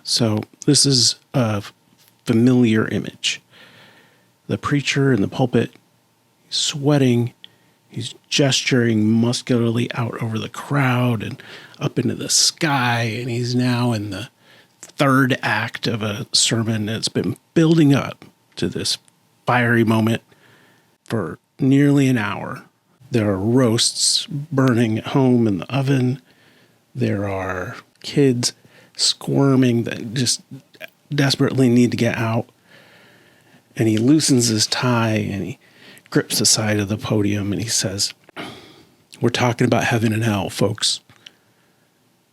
So this is a familiar image. The preacher in the pulpit, he's sweating, he's gesturing muscularly out over the crowd and up into the sky, and he's now in the third act of a sermon that's been building up to this fiery moment for nearly an hour. There are roasts burning at home in the oven. There are kids squirming that just desperately need to get out. And he loosens his tie and he grips the side of the podium and he says, "We're talking about heaven and hell, folks.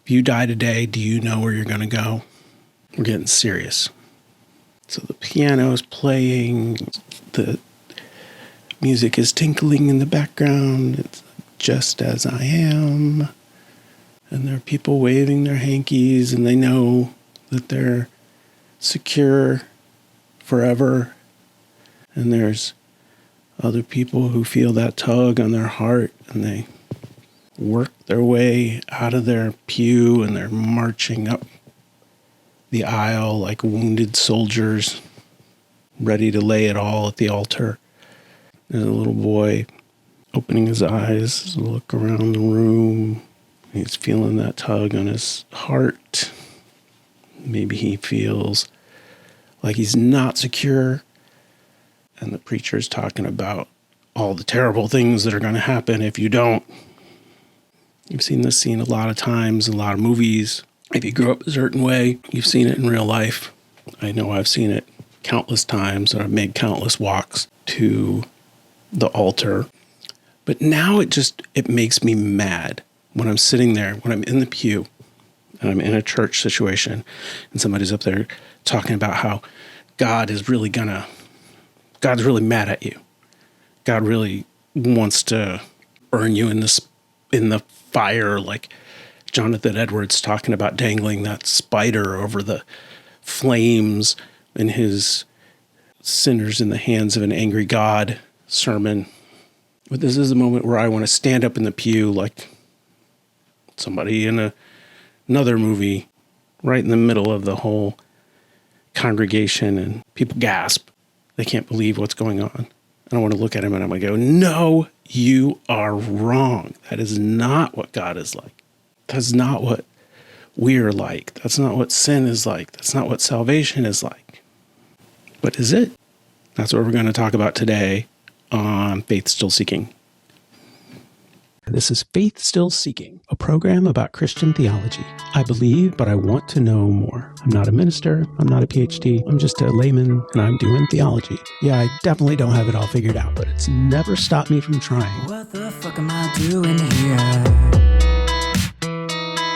If you die today, do you know where you're going to go? We're getting serious." So the piano is playing, the music is tinkling in the background. It's Just As I Am. And there are people waving their hankies, and they know that they're secure forever. And there's other people who feel that tug on their heart, and they work their way out of their pew, and they're marching up the aisle like wounded soldiers, ready to lay it all at the altar. There's a little boy opening his eyes to look around the room. He's feeling that tug on his heart. Maybe he feels like he's not secure. And the preacher's talking about all the terrible things that are going to happen if you don't. You've seen this scene a lot of times, in a lot of movies. If you grew up a certain way, you've seen it in real life. I know I've seen it countless times, and I've made countless walks to the altar. But now it makes me mad when I'm sitting there, when I'm in the pew, and I'm in a church situation, and somebody's up there talking about how God's really mad at you. God really wants to burn you in the fire, like Jonathan Edwards talking about dangling that spider over the flames in his Sinners in the Hands of an Angry God sermon. But this is a moment where I want to stand up in the pew like somebody in another movie, right in the middle of the whole congregation, and people gasp. They can't believe what's going on. And I want to look at him and I'm going to go, "No, you are wrong. That is not what God is like. That's not what we're like. That's not what sin is like. That's not what salvation is like." But is it? That's what we're going to talk about today on Faith Still Seeking. This is Faith Still Seeking, a program about Christian theology. I believe, but I want to know more. I'm not a minister. I'm not a PhD. I'm just a layman, and I'm doing theology. Yeah, I definitely don't have it all figured out, but it's never stopped me from trying. What the fuck am I doing here?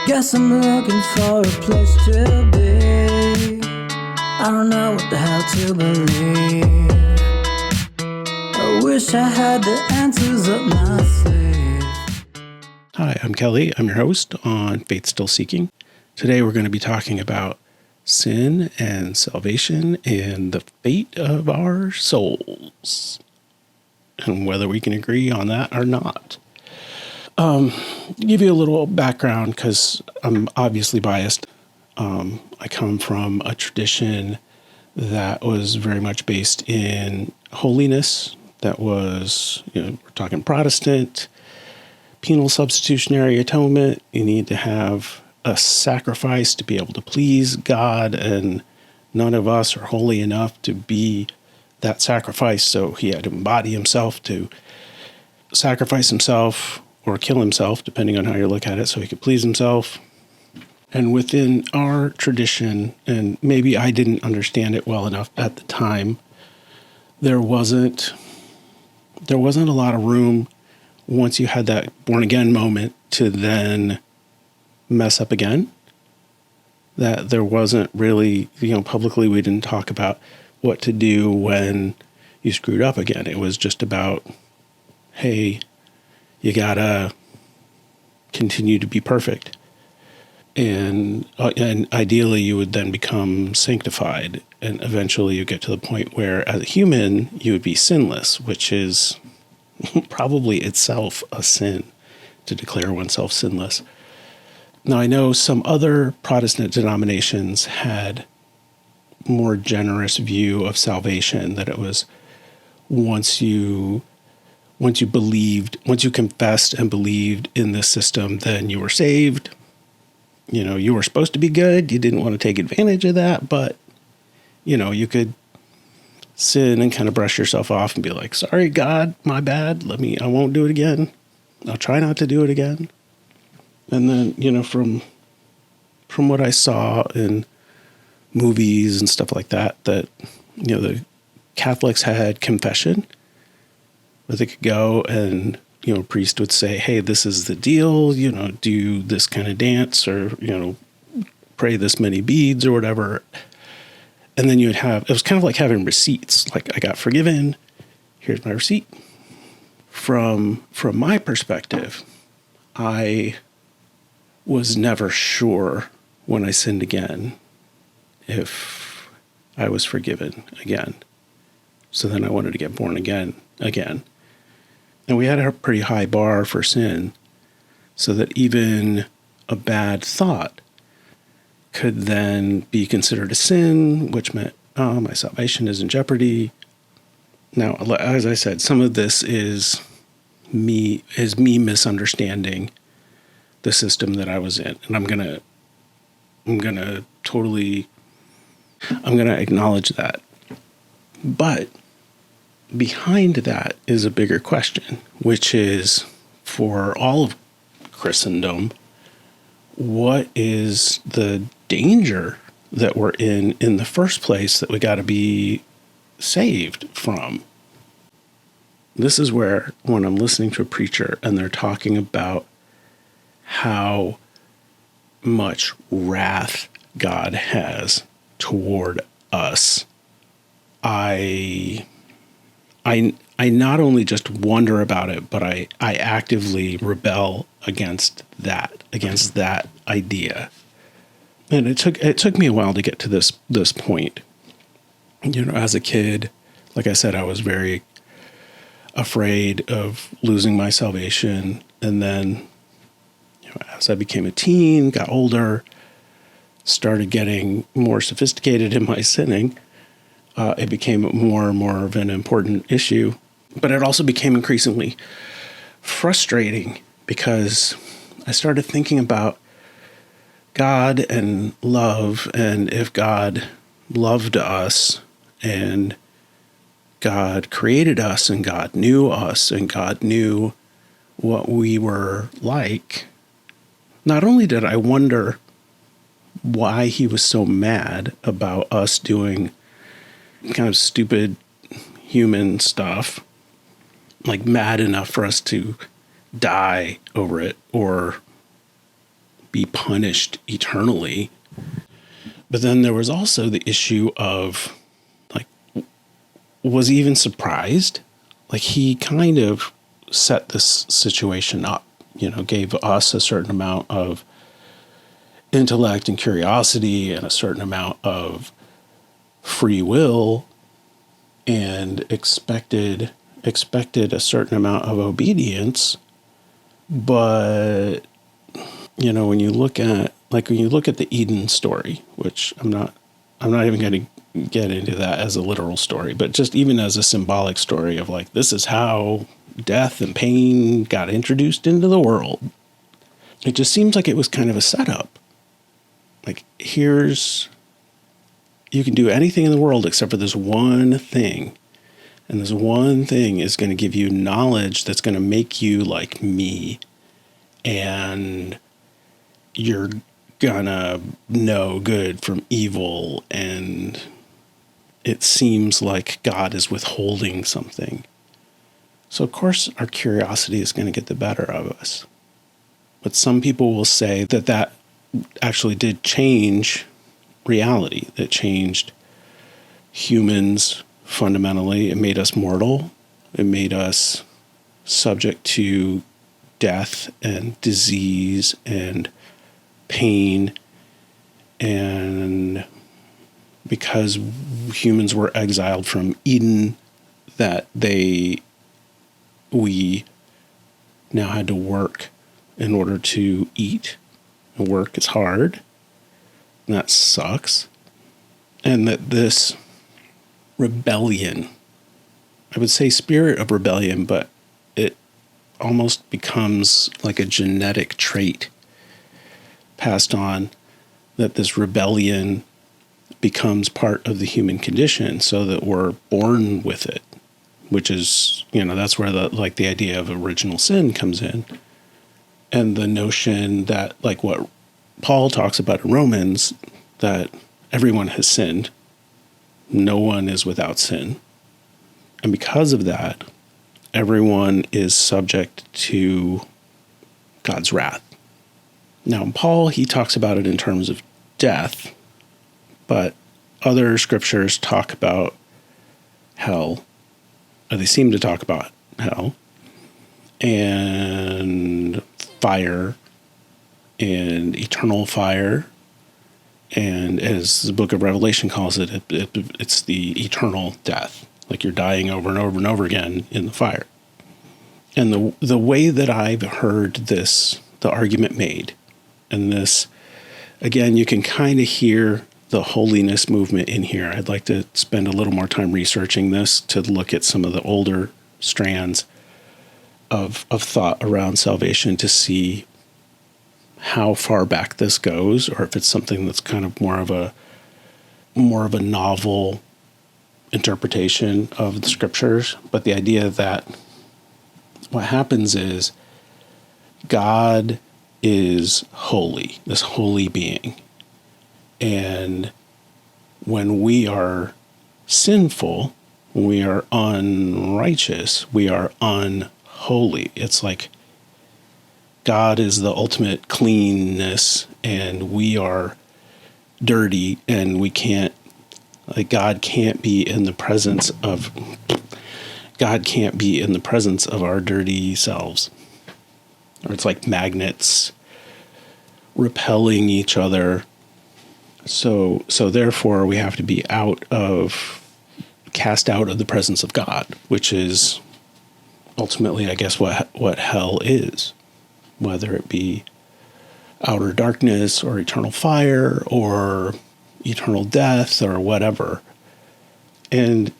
Guess I'm looking for a place to be. I don't know what the hell to believe. I wish I had the answers up my sleeve. Hi, I'm Kelly. I'm your host on Faith Still Seeking. Today we're going to be talking about sin and salvation and the fate of our souls, and whether we can agree on that or not. Give you a little background because I'm obviously biased. I come from a tradition that was very much based in holiness. That was, we're talking Protestant, penal substitutionary atonement. You need to have a sacrifice to be able to please God, and none of us are holy enough to be that sacrifice. So he had to embody himself to sacrifice himself or kill himself, depending on how you look at it, so he could please himself. And within our tradition, and maybe I didn't understand it well enough at the time, there wasn't a lot of room once you had that born again moment to then mess up again. That there wasn't really, publicly we didn't talk about what to do when you screwed up again. It was just about, hey, you gotta continue to be perfect. And ideally you would then become sanctified, and eventually you get to the point where as a human you would be sinless, which is probably itself a sin, to declare oneself sinless. Now, I know some other Protestant denominations had more generous view of salvation, that it was once you confessed and believed in this system, then you were saved. You know, you were supposed to be good. You didn't want to take advantage of that, but, you know, you could sin and kind of brush yourself off and be like, sorry, God, my bad. I won't do it again. I'll try not to do it again. And then, you know, from what I saw in movies and stuff like that, you know, the Catholics had confession, where they could go and, you know, a priest would say, hey, this is the deal, you know, do this kind of dance, or, you know, pray this many beads or whatever. And then it was kind of like having receipts. Like, I got forgiven. Here's my receipt. From my perspective, I was never sure when I sinned again if I was forgiven again. So then I wanted to get born again. And we had a pretty high bar for sin, so that even a bad thought could then be considered a sin, which meant, oh, my salvation is in jeopardy. Now, as I said, some of this is me misunderstanding the system that I was in, and I'm gonna acknowledge that. But behind that is a bigger question, which is, for all of Christendom, what is the danger that we're in the first place that we got to be saved from? This is where, when I'm listening to a preacher and they're talking about how much wrath God has toward us, I not only just wonder about it, but I actively rebel against that idea. And it took me a while to get to this point. You know, as a kid, like I said, I was very afraid of losing my salvation. And then, you know, as I became a teen, got older, started getting more sophisticated in my sinning, it became more and more of an important issue. But it also became increasingly frustrating, because I started thinking about God and love, and if God loved us, and God created us, and God knew us, and God knew what we were like, not only did I wonder why he was so mad about us doing kind of stupid human stuff, like mad enough for us to die over it or be punished eternally. But then there was also the issue of, like, was he even surprised? Like, he kind of set this situation up, you know, gave us a certain amount of intellect and curiosity and a certain amount of free will, and expected a certain amount of obedience. But, you know, when you look at the Eden story, which I'm not even going to get into that as a literal story, but just even as a symbolic story of, like, this is how death and pain got introduced into the world. It just seems like it was kind of a setup. Like, you can do anything in the world except for this one thing. And this one thing is going to give you knowledge that's going to make you like me. And you're going to know good from evil. And it seems like God is withholding something. So, of course, our curiosity is going to get the better of us. But some people will say that actually did change reality. That changed humans fundamentally. It made us mortal. It made us subject to death and disease and pain. And because humans were exiled from Eden, we now had to work in order to eat. and work is hard, and that sucks. And that this rebellion, I would say spirit of rebellion, but it almost becomes like a genetic trait passed on, that this rebellion becomes part of the human condition so that we're born with it, which is, that's where the idea of original sin comes in. And the notion that, like what Paul talks about in Romans, that everyone has sinned, no one is without sin. And because of that, everyone is subject to God's wrath. Now, Paul, he talks about it in terms of death, but other scriptures talk about hell, or they seem to talk about hell, and fire, and eternal fire, and as the book of Revelation calls it, it's the eternal death. Like you're dying over and over and over again in the fire. And the way that I've heard the argument made, and this, again, you can kind of hear the holiness movement in here. I'd like to spend a little more time researching this to look at some of the older strands of thought around salvation to see how far back this goes, or if it's something that's kind of more of a novel interpretation of the scriptures. But the idea that what happens is God is holy, this holy being. And when we are sinful, when we are unrighteous, we are unholy. It's like God is the ultimate cleanness, and we are dirty, and we can't, like God can't be in the presence of our dirty selves. Or it's like magnets repelling each other. So therefore we have to be cast out of the presence of God, which is ultimately, I guess, what hell is. Whether it be outer darkness or eternal fire or eternal death or whatever. And,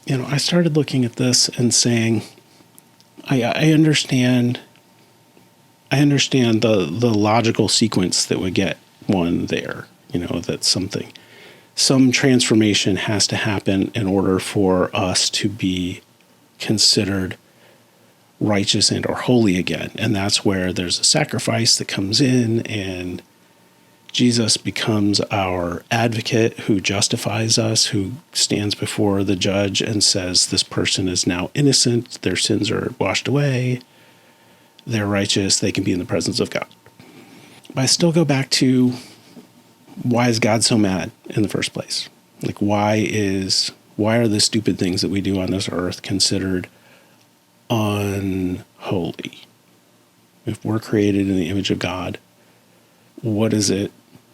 I started looking at this and saying, I understand the logical sequence that would get one there, that some transformation has to happen in order for us to be considered righteous and or holy again. And that's where there's a sacrifice that comes in, and Jesus becomes our advocate who justifies us, who stands before the judge and says, this person is now innocent, their sins are washed away, they're righteous, they can be in the presence of God. But I still go back to, why is God so mad in the first place? Like, why are the stupid things that we do on this earth considered unholy? If we're created in the image of God, what is it?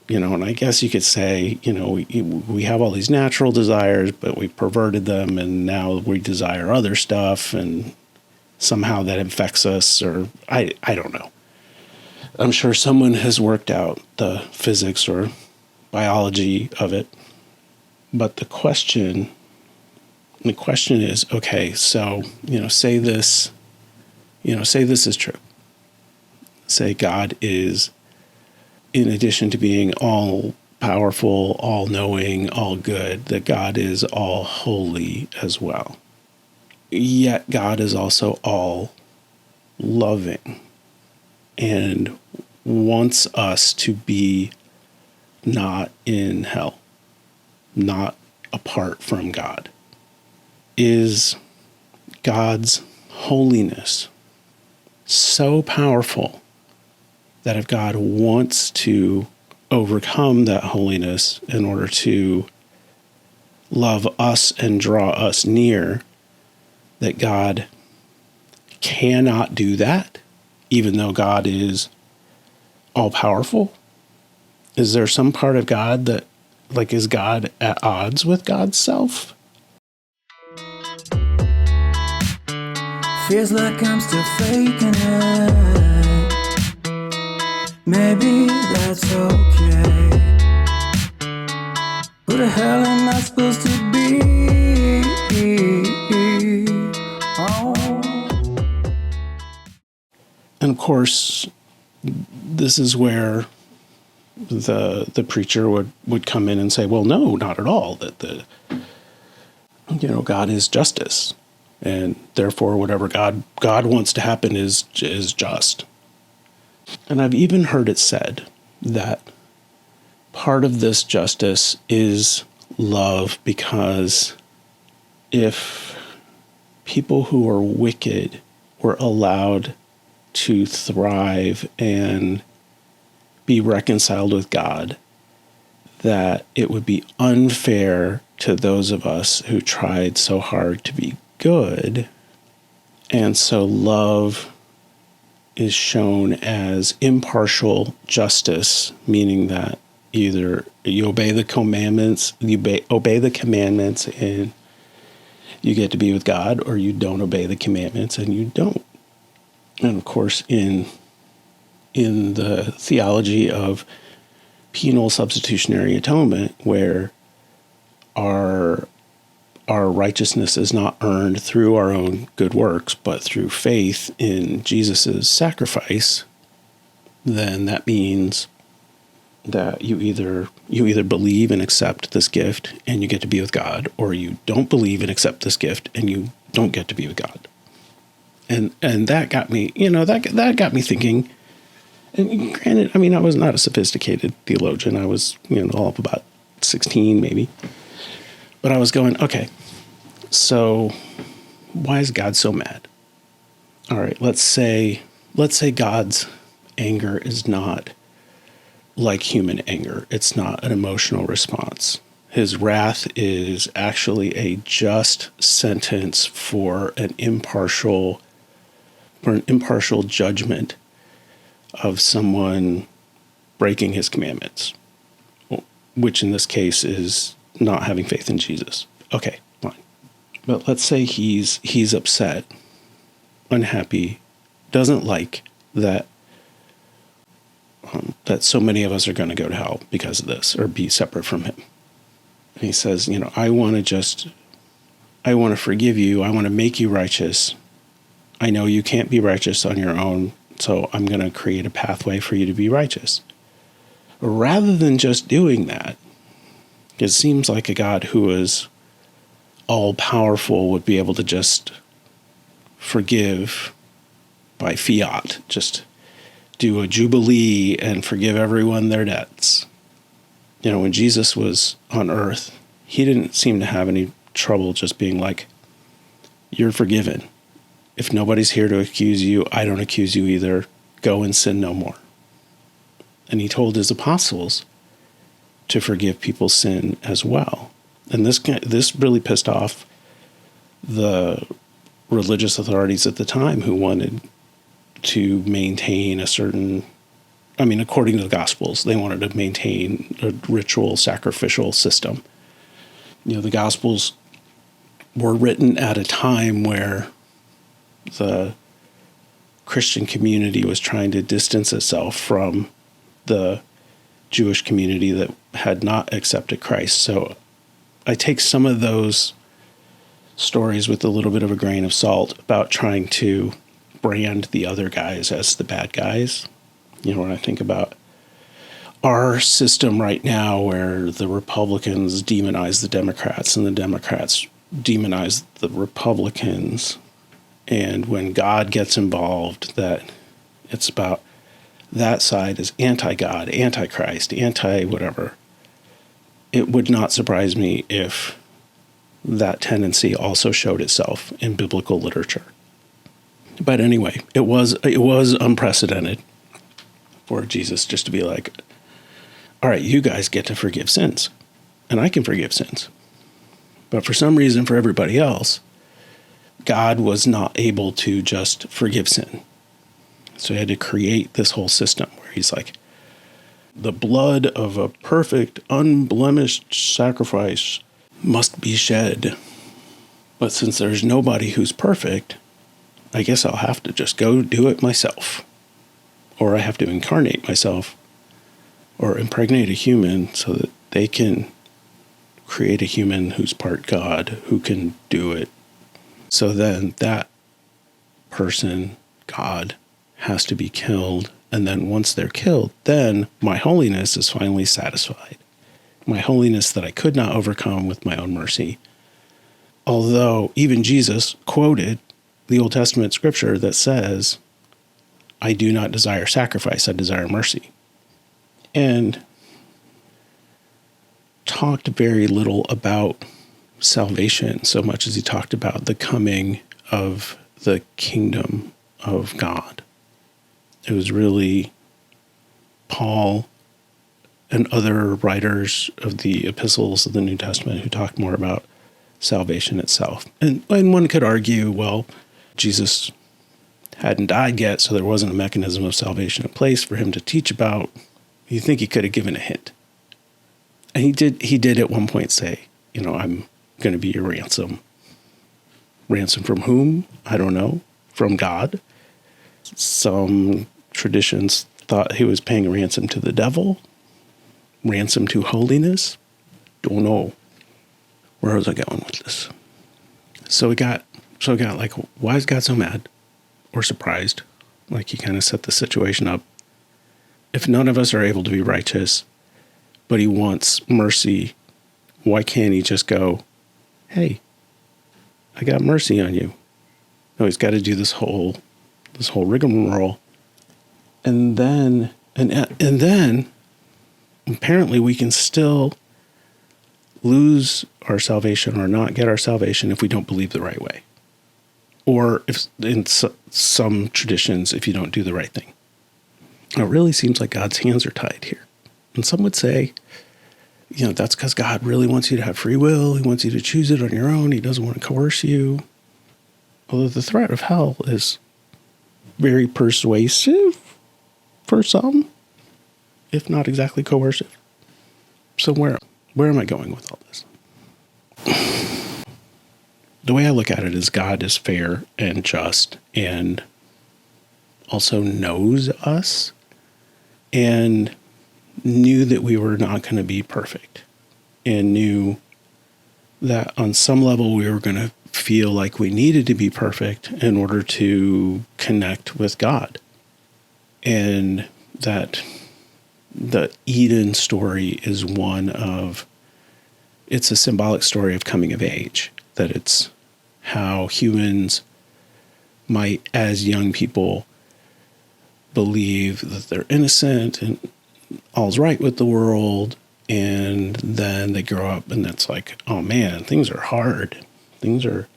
And I guess you could say, we have all these natural desires, but we perverted them, and now we desire other stuff, and somehow that infects us, or I don't know. I'm sure someone has worked out the physics or biology of it. But the question is, okay, so, say this is true. Say God is, in addition to being all powerful, all knowing, all good, that God is all holy as well. Yet God is also all loving and wants us to be not in hell, not apart from God. Is God's holiness so powerful that if God wants to overcome that holiness in order to love us and draw us near, that God cannot do that, even though God is all-powerful? Is there some part of God that, is God at odds with God's self? Feels like I'm still faking it. Maybe that's okay. Who the hell am I supposed to be? Oh. And of course, this is where the preacher would come in and say, well, no, not at all. That God is justice, and therefore whatever God wants to happen is just. And I've even heard it said that part of this justice is love, because if people who are wicked were allowed to thrive and be reconciled with God, that it would be unfair to those of us who tried so hard to be good. And so love is shown as impartial justice, meaning that either you obey the commandments, obey the commandments and you get to be with God, or you don't obey the commandments and you don't. And of course, in the theology of penal substitutionary atonement, where our righteousness is not earned through our own good works, but through faith in Jesus' sacrifice, then that means that you either believe and accept this gift and you get to be with God, or you don't believe and accept this gift and you don't get to be with God. And that got me, that got me thinking. And granted, I mean, I was not a sophisticated theologian. I was, all up about 16 maybe. But I was going, okay, so why is God so mad? All right, let's say God's anger is not like human anger. It's not an emotional response. His wrath is actually a just sentence for an impartial judgment of someone breaking his commandments, which in this case is not having faith in Jesus. Okay, fine. But let's say he's upset, unhappy, doesn't like that so many of us are going to go to hell because of this, or be separate from him. And he says, I want to forgive you. I want to make you righteous. I know you can't be righteous on your own, so I'm going to create a pathway for you to be righteous. Rather than just doing that, it seems like a God who is all-powerful would be able to just forgive by fiat, just do a jubilee and forgive everyone their debts. When Jesus was on earth, he didn't seem to have any trouble just being like, you're forgiven. If nobody's here to accuse you, I don't accuse you either. Go and sin no more. And he told his apostles to forgive people's sin as well. And this really pissed off the religious authorities at the time, who wanted to maintain a certain, according to the Gospels, they wanted to maintain a ritual sacrificial system. The Gospels were written at a time where the Christian community was trying to distance itself from the Jewish community that had not accepted Christ. So I take some of those stories with a little bit of a grain of salt about trying to brand the other guys as the bad guys. When I think about our system right now, where the Republicans demonize the Democrats and the Democrats demonize the Republicans, and when God gets involved, that it's about that side is anti-God, anti-Christ, anti-whatever. It would not surprise me if that tendency also showed itself in biblical literature. But anyway, it was unprecedented for Jesus just to be like, all right, you guys get to forgive sins, and I can forgive sins. But for some reason, for everybody else, God was not able to just forgive sin. So he had to create this whole system where he's like, the blood of a perfect, unblemished sacrifice must be shed. But since there's nobody who's perfect, I guess I'll have to just go do it myself. or I have to incarnate myself or impregnate a human so that they can create a human who's part God, who can do it. So then that person, God, has to be killed. And then once they're killed, then my holiness is finally satisfied. My holiness that I could not overcome with my own mercy. Although even Jesus quoted the Old Testament scripture that says, I do not desire sacrifice, I desire mercy. And talked very little about salvation so much as he talked about the coming of the kingdom of God. It was really Paul and other writers of the epistles of the New Testament who talked more about salvation itself. And one could argue, well, Jesus hadn't died yet, so there wasn't a mechanism of salvation in place for him to teach about. You think he could have given a hint. And he did at one point say, I'm going to be your ransom. Ransom from whom? I don't know. From God. Some traditions thought he was paying a ransom to the devil. Ransom to holiness. Don't know. Where was I going with this? So it got like, why is God so mad or surprised? Like he kind of set the situation up. If none of us are able to be righteous, but he wants mercy, why can't he just go, hey, I got mercy on you? No, he's got to do this whole rigmarole. And then apparently we can still lose our salvation or not get our salvation if we don't believe the right way. Or if in some traditions, if you don't do the right thing. It really seems like God's hands are tied here. And some would say, that's because God really wants you to have free will. He wants you to choose it on your own. He doesn't want to coerce you. Although the threat of hell is very persuasive for some, if not exactly coercive. So where am I going with all this? The way I look at it is God is fair and just and also knows us and knew that we were not going to be perfect and knew that on some level we were going to feel like we needed to be perfect in order to connect with God. And that the Eden story is it's a symbolic story of coming of age, that it's how humans might, as young people, believe that they're innocent and all's right with the world, and then they grow up and it's like, oh man, things are hard. Things are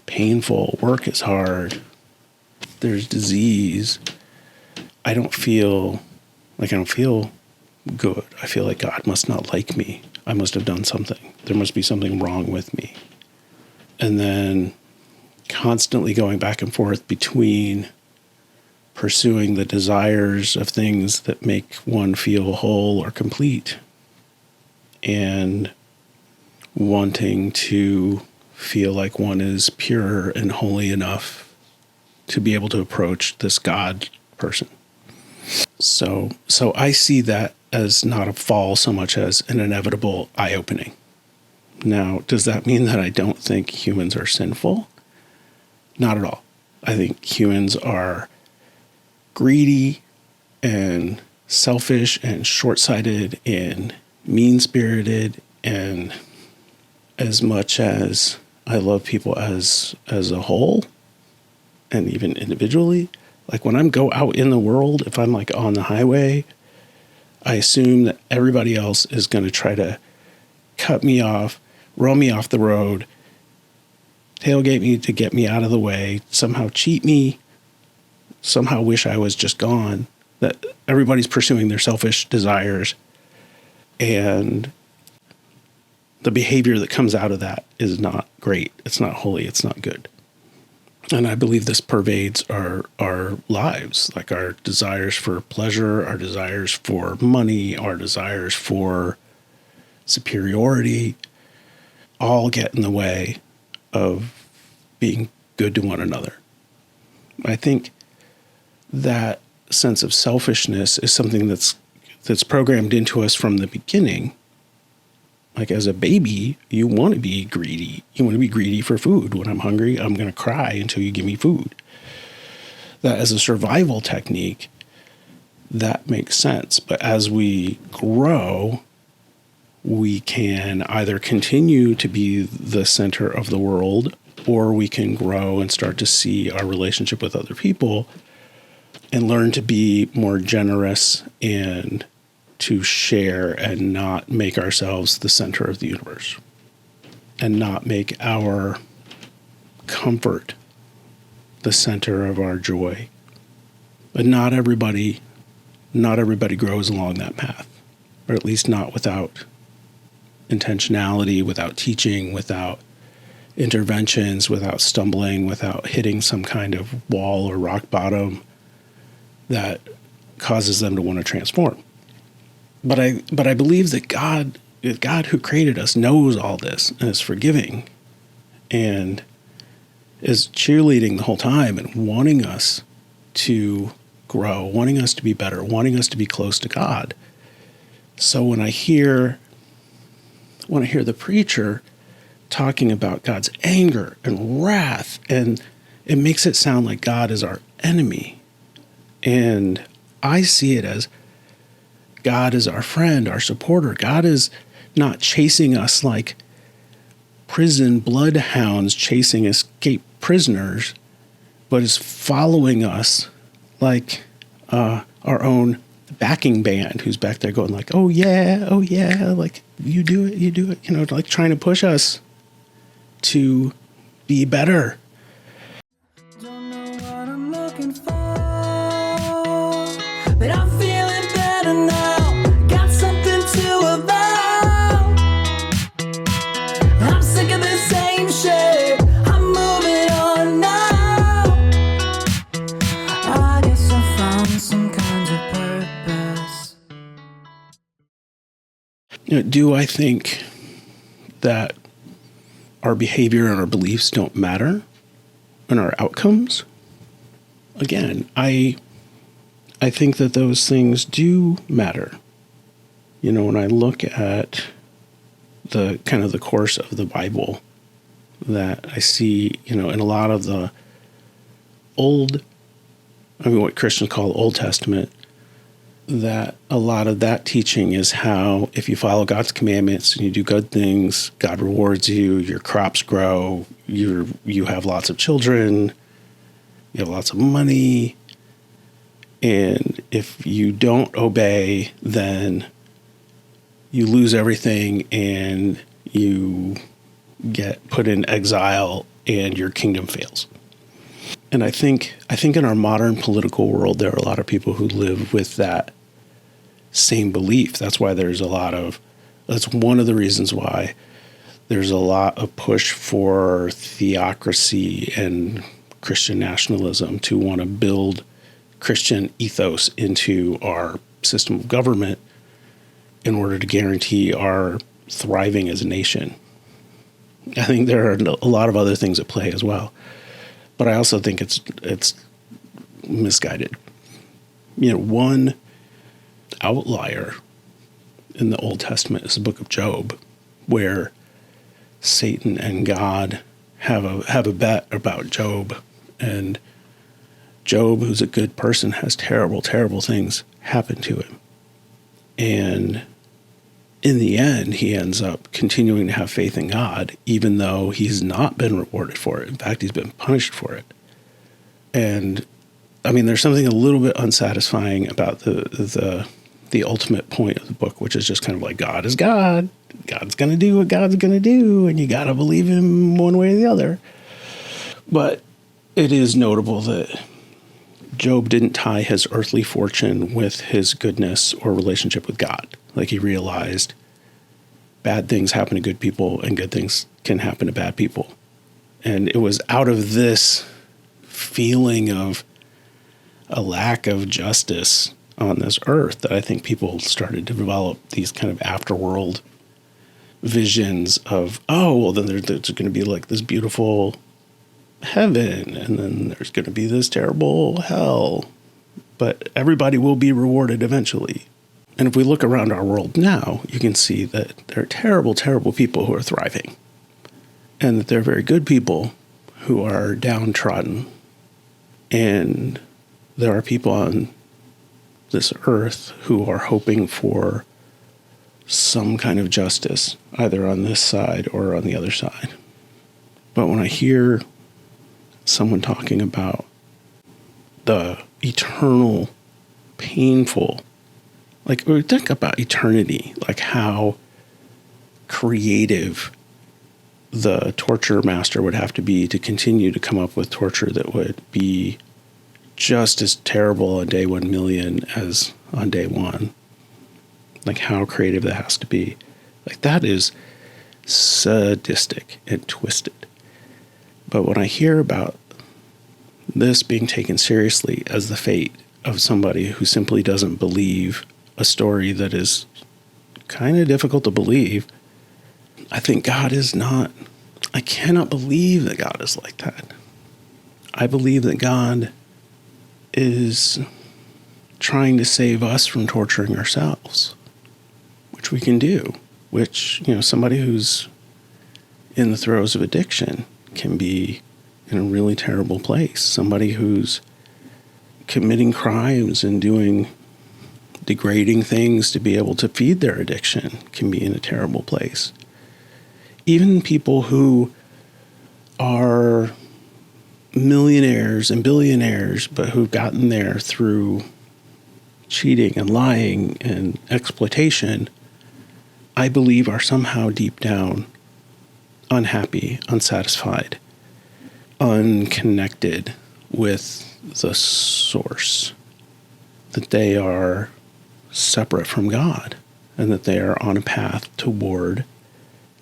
painful. Work is hard. There's disease. I don't feel good. I feel like God must not like me. I must have done something. There must be something wrong with me. And then constantly going back and forth between pursuing the desires of things that make one feel whole or complete and wanting to feel like one is pure and holy enough to be able to approach this God person. So I see that as not a fall so much as an inevitable eye-opening. Now, does that mean that I don't think humans are sinful? Not at all. I think humans are greedy and selfish and short-sighted and mean-spirited, and as much as I love people as a whole and even individually, like when I go out in the world, if I'm like on the highway, I assume that everybody else is going to try to cut me off, roll me off the road, tailgate me to get me out of the way, somehow cheat me, somehow wish I was just gone. That everybody's pursuing their selfish desires, and the behavior that comes out of that is not great. It's not holy. It's not good. And I believe this pervades our lives, like our desires for pleasure, our desires for money, our desires for superiority, all get in the way of being good to one another. I think that sense of selfishness is something that's programmed into us from the beginning. Like as a baby, you want to be greedy. You want to be greedy for food. When I'm hungry, I'm going to cry until you give me food. That as a survival technique, that makes sense. But as we grow, we can either continue to be the center of the world, or we can grow and start to see our relationship with other people and learn to be more generous and to share and not make ourselves the center of the universe and not make our comfort the center of our joy. But not everybody grows along that path, or at least not without intentionality, without teaching, without interventions, without stumbling, without hitting some kind of wall or rock bottom that causes them to want to transform. But I believe that God who created us knows all this and is forgiving and is cheerleading the whole time and wanting us to grow, wanting us to be better, wanting us to be close to God. So when I hear the preacher talking about God's anger and wrath, and it makes it sound like God is our enemy. And I see it as God is our friend, our supporter. God is not chasing us like prison bloodhounds chasing escaped prisoners, but is following us like our own backing band who's back there going like, oh yeah, like you do it, like trying to push us to be better. Don't know what I'm looking for, but I'm feeling better now. Got something to avow. I'm sick of the same shit. I'm moving on now. I guess I found some kind of purpose. Do I think that our behavior and our beliefs don't matter in our outcomes? Again, I think that those things do matter. When I look at the kind of the course of the Bible, that I see, in a lot of the what Christians call Old Testament, that a lot of that teaching is how if you follow God's commandments and you do good things, God rewards you, your crops grow, you have lots of children, you have lots of money, and if you don't obey, then you lose everything and you get put in exile and your kingdom fails. And I think in our modern political world, there are a lot of people who live with that same belief. That's why that's one of the reasons why there's a lot of push for theocracy and Christian nationalism to want to build Christian ethos into our system of government in order to guarantee our thriving as a nation. I think there are a lot of other things at play as well. But I also think it's misguided. One outlier in the Old Testament is the book of Job, where Satan and God have a bet about Job, and Job, who's a good person, has terrible, terrible things happen to him. And in the end, he ends up continuing to have faith in God, even though he's not been rewarded for it. In fact, he's been punished for it. And I mean, there's something a little bit unsatisfying about the ultimate point of the book, which is just kind of like, God is God. God's going to do what God's going to do, and you got to believe him one way or the other. But it is notable that Job didn't tie his earthly fortune with his goodness or relationship with God. Like, he realized bad things happen to good people and good things can happen to bad people. And it was out of this feeling of a lack of justice on this earth that I think people started to develop these kind of afterworld visions of, oh, well, then there's going to be like this beautiful heaven, and then there's going to be this terrible hell. but everybody will be rewarded eventually. And if we look around our world now, you can see that there are terrible, terrible people who are thriving, and that there are very good people who are downtrodden. And there are people on this earth who are hoping for some kind of justice, either on this side or on the other side. But when I hear someone talking about the eternal, painful, like we think about eternity, like how creative the torture master would have to be to continue to come up with torture that would be just as terrible on day 1,000,000 as on day one. Like how creative that has to be. Like that is sadistic and twisted. But when I hear about this being taken seriously as the fate of somebody who simply doesn't believe a story that is kind of difficult to believe, I think God is not, I cannot believe that God is like that. I believe that God is trying to save us from torturing ourselves, which we can do, which, somebody who's in the throes of addiction can be in a really terrible place. Somebody who's committing crimes and doing degrading things to be able to feed their addiction can be in a terrible place. Even people who are millionaires and billionaires, but who've gotten there through cheating and lying and exploitation, I believe are somehow deep down unhappy, unsatisfied, unconnected with the source, that they are separate from God, and that they are on a path toward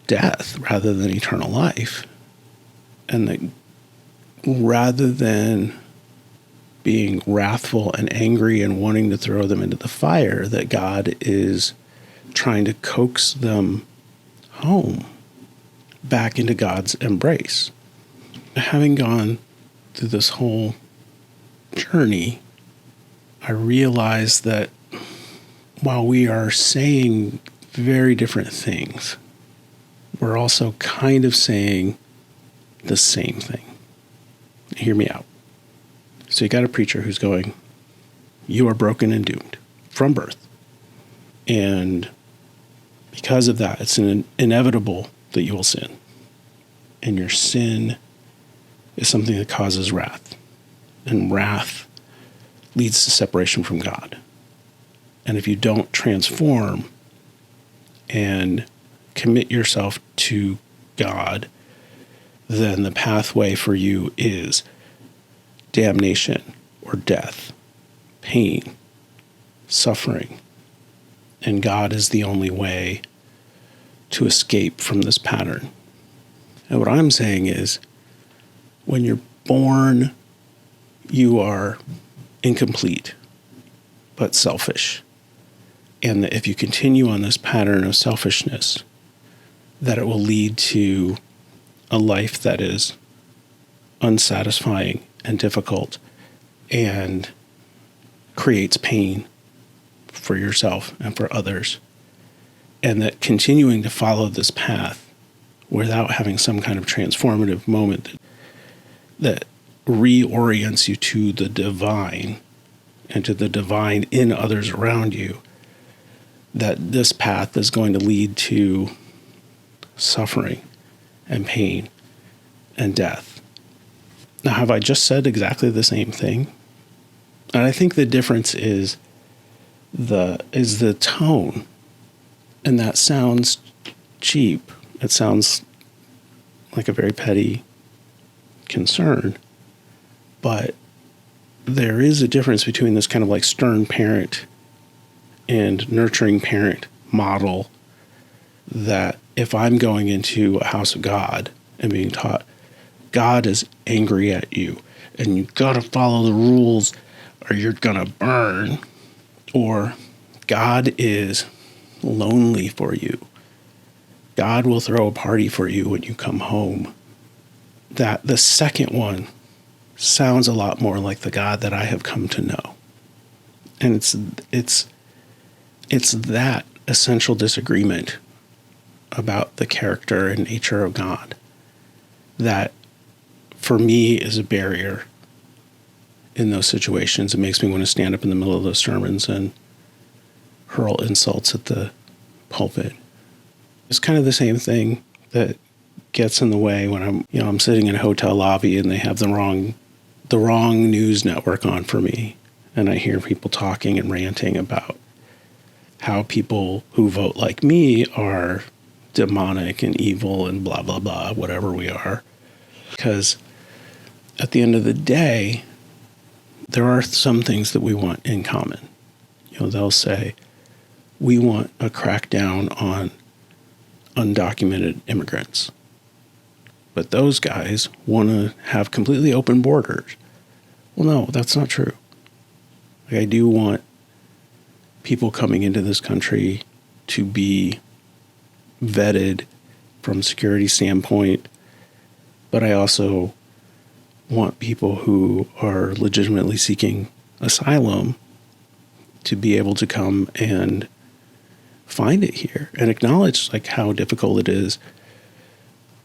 death rather than eternal life. And that rather than being wrathful and angry and wanting to throw them into the fire, that God is trying to coax them home, back into God's embrace. Having gone through this whole journey, I realize that while we are saying very different things, we're also kind of saying the same thing. Hear me out. So you got a preacher who's going, you are broken and doomed from birth. And because of that, it's inevitable that you will sin. And your sin is something that causes wrath. And wrath leads to separation from God. And if you don't transform and commit yourself to God, then the pathway for you is damnation or death, pain, suffering. And God is the only way to escape from this pattern. And what I'm saying is, when you're born, you are incomplete, but selfish. And that if you continue on this pattern of selfishness, that it will lead to a life that is unsatisfying and difficult and creates pain for yourself and for others. And that continuing to follow this path without having some kind of transformative moment that reorients you to the divine and to the divine in others around you, that this path is going to lead to suffering and pain and death. Now, have I just said exactly the same thing? And I think the difference is the tone. And that sounds cheap. It sounds like a very petty concern. But there is a difference between this kind of like stern parent and nurturing parent model, that if I'm going into a house of God and being taught God is angry at you and you got to follow the rules or you're going to burn, or God is lonely for you, God will throw a party for you when you come home, that the second one sounds a lot more like the God that I have come to know. And it's that essential disagreement about the character and nature of God that, for me, is a barrier in those situations. It makes me want to stand up in the middle of those sermons and hurl insults at the pulpit. It's kind of the same thing that gets in the way when I'm sitting in a hotel lobby and they have the wrong news network on for me, and I hear people talking and ranting about how people who vote like me are demonic and evil and blah, blah, blah, whatever we are. Because at the end of the day, there are some things that we want in common. They'll say, we want a crackdown on undocumented immigrants. But those guys want to have completely open borders. Well, no, that's not true. I do want people coming into this country to be vetted from a security standpoint, but I also want people who are legitimately seeking asylum to be able to come and find it here and acknowledge how difficult it is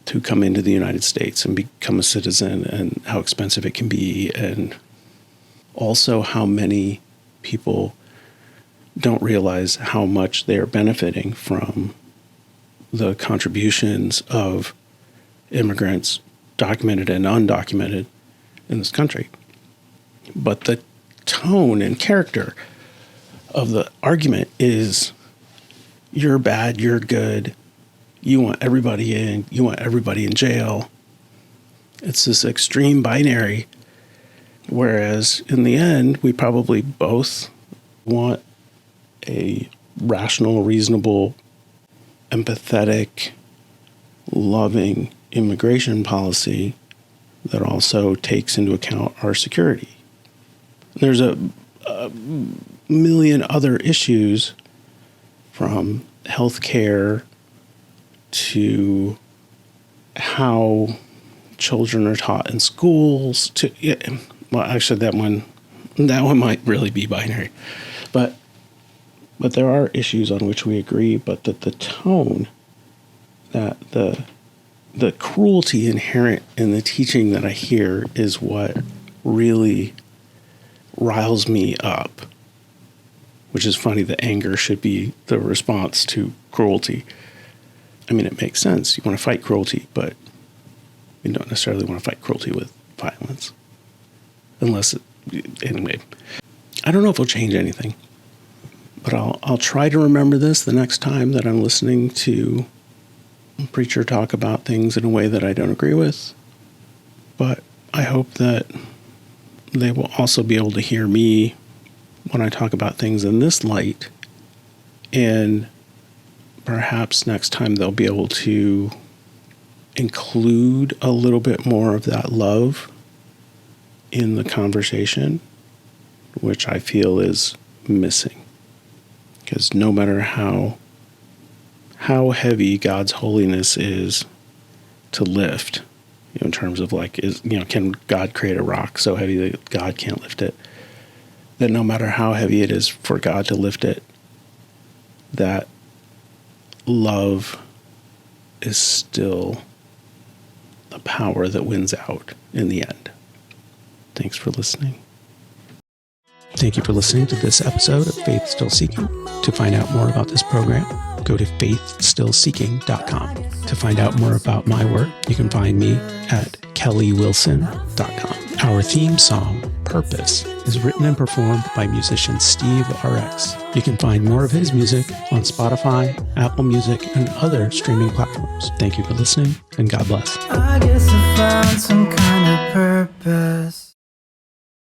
to come into the United States and become a citizen, and how expensive it can be, and also how many people don't realize how much they're benefiting from the contributions of immigrants, documented and undocumented, in this country. But the tone and character of the argument is, you're bad, you're good, you want everybody in, you want everybody in jail. It's this extreme binary, whereas in the end, we probably both want a rational, reasonable, empathetic, loving immigration policy that also takes into account our security. There's a million other issues, from healthcare to how children are taught in schools to, well, actually that one might really be binary, but there are issues on which we agree, but that the tone, that the cruelty inherent in the teaching that I hear is what really riles me up. Which is funny, the anger should be the response to cruelty. I mean, it makes sense. You want to fight cruelty, but you don't necessarily want to fight cruelty with violence. Anyway, I don't know if it'll change anything, but I'll try to remember this the next time that I'm listening to a preacher talk about things in a way that I don't agree with. But I hope that they will also be able to hear me when I talk about things in this light, and perhaps next time they'll be able to include a little bit more of that love in the conversation, which I feel is missing. Because no matter how heavy God's holiness is to lift, in terms of can God create a rock so heavy that God can't lift it? That no matter how heavy it is for God to lift it, that love is still the power that wins out in the end. Thanks for listening. Thank you for listening to this episode of Faith Still Seeking. To find out more about this program, go to faithstillseeking.com. To find out more about my work, you can find me at kellywilson.com. Our theme song, Purpose, is written and performed by musician Steve RX. You can find more of his music on Spotify, Apple Music, and other streaming platforms. Thank you for listening, and God bless. I guess I found some kind of purpose.